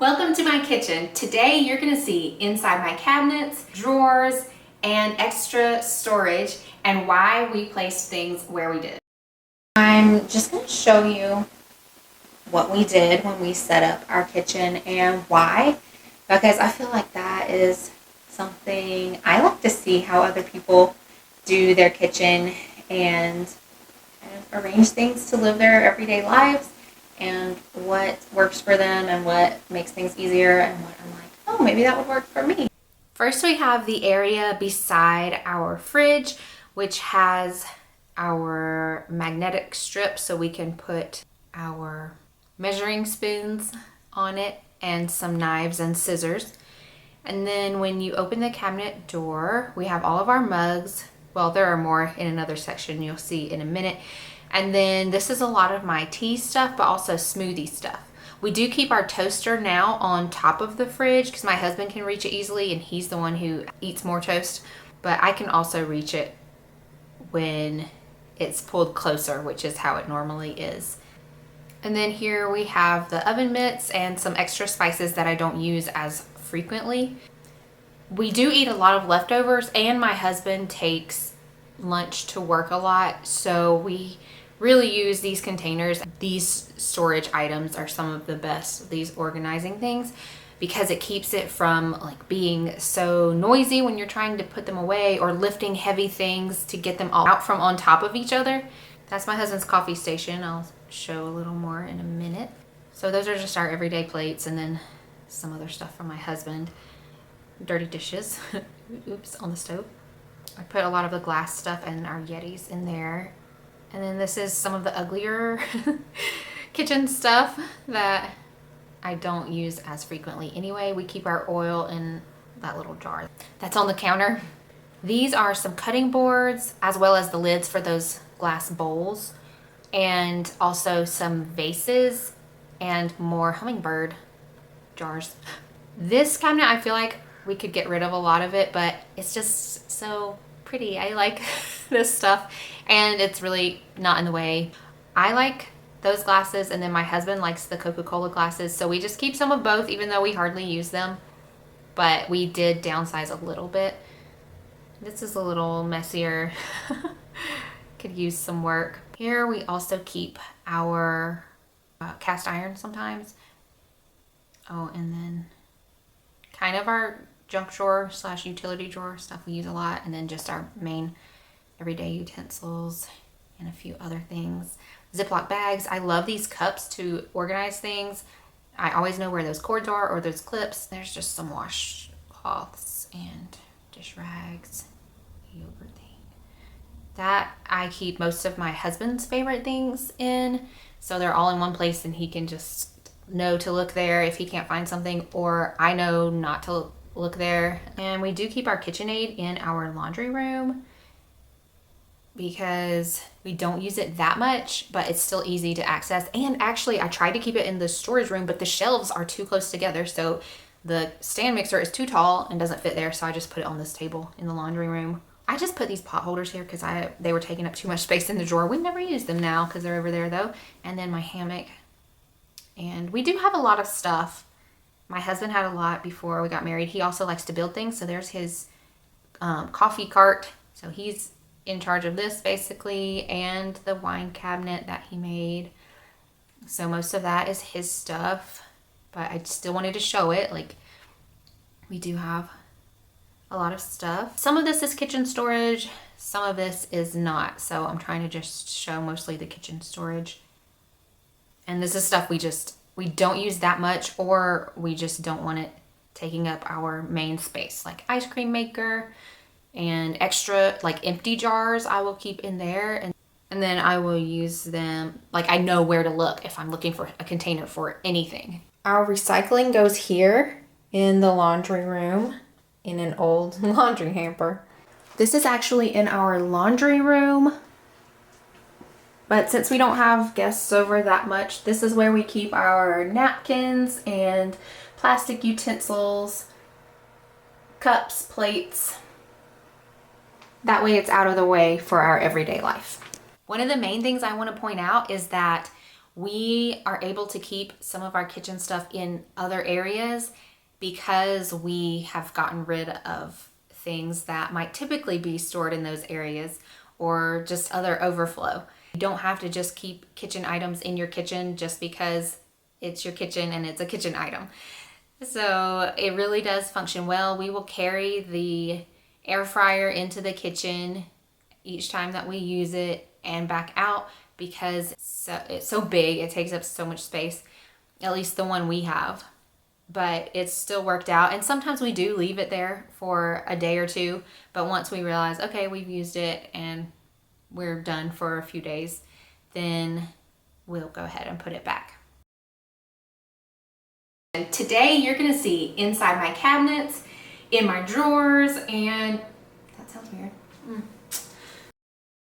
Welcome to my kitchen. Today you're going to see inside my cabinets, drawers, and extra storage and why we placed things where we did. I'm just going to show you what we did when we set up our kitchen and why, because I feel like that is something I like to see how other people do their kitchen and kind of arrange things to live their everyday lives, and what works for them and what makes things easier and what I'm like, oh, maybe that would work for me. First, we have the area beside our fridge, which has our magnetic strip so we can put our measuring spoons on it and some knives and scissors. And then when you open the cabinet door, we have all of our mugs. Well, there are more in another section you'll see in a minute. And then this is a lot of my tea stuff, but also smoothie stuff. We do keep our toaster now on top of the fridge because my husband can reach it easily and he's the one who eats more toast. But I can also reach it when it's pulled closer, which is how it normally is. And then here we have the oven mitts and some extra spices that I don't use as frequently. We do eat a lot of leftovers, and my husband takes lunch to work a lot, so we really use these containers. These storage items are some of the best, these organizing things, because it keeps it from like being so noisy when you're trying to put them away or lifting heavy things to get them all out from on top of each other. That's my husband's coffee station. I'll show a little more in a minute. So those are just our everyday plates, and then some other stuff from my husband. Dirty dishes, oops, on the stove. I put a lot of the glass stuff and our Yetis in there. And then this is some of the uglier kitchen stuff that I don't use as frequently anyway. We keep our oil in that little jar that's on the counter. These are some cutting boards, as well as the lids for those glass bowls, and also some vases and more hummingbird jars. This cabinet, I feel like we could get rid of a lot of it, but it's just so pretty. I like this stuff, and it's really not in the way. I like those glasses, and then my husband likes the Coca-Cola glasses, so we just keep some of both, even though we hardly use them. But we did downsize a little bit. This is a little messier. Could use some work. Here we also keep our cast iron sometimes. Oh, and then kind of our junk drawer / utility drawer stuff we use a lot, and then just our main everyday utensils and a few other things. Ziploc bags. I love these cups to organize things. I always know where those cords are or those clips. There's just some washcloths and dish rags, yogurt thing. That I keep most of my husband's favorite things in, so they're all in one place and he can just know to look there if he can't find something, or I know not to look there. And we do keep our KitchenAid in our laundry room because we don't use it that much, but it's still easy to access. And actually I tried to keep it in the storage room, but the shelves are too close together, so the stand mixer is too tall and doesn't fit there, so I just put it on this table in the laundry room. I just put these pot holders here because they were taking up too much space in the drawer. We never use them now because they're over there though. And then my hammock. And we do have a lot of stuff. My husband had a lot before we got married. He also likes to build things. So there's his coffee cart. So he's in charge of this basically, and the wine cabinet that he made. So most of that is his stuff, but I still wanted to show it. Like, we do have a lot of stuff. Some of this is kitchen storage. Some of this is not. So I'm trying to just show mostly the kitchen storage. And this is stuff we don't use that much, or we just don't want it taking up our main space, like ice cream maker and extra like empty jars I will keep in there, and then I will use them, like I know where to look if I'm looking for a container for anything. Our recycling goes here in the laundry room in an old laundry hamper. This is actually in our laundry room. But since we don't have guests over that much, this is where we keep our napkins and plastic utensils, cups, plates. That way it's out of the way for our everyday life. One of the main things I want to point out is that we are able to keep some of our kitchen stuff in other areas because we have gotten rid of things that might typically be stored in those areas or just other overflow. You don't have to just keep kitchen items in your kitchen just because it's your kitchen and it's a kitchen item. So it really does function well. We will carry the air fryer into the kitchen each time that we use it and back out because it's so big, it takes up so much space, at least the one we have. But it's still worked out, and sometimes we do leave it there for a day or two, but once we realize, okay, we've used it and we're done for a few days, then we'll go ahead and put it back. And today you're gonna see inside my cabinets, in my drawers, and that sounds weird.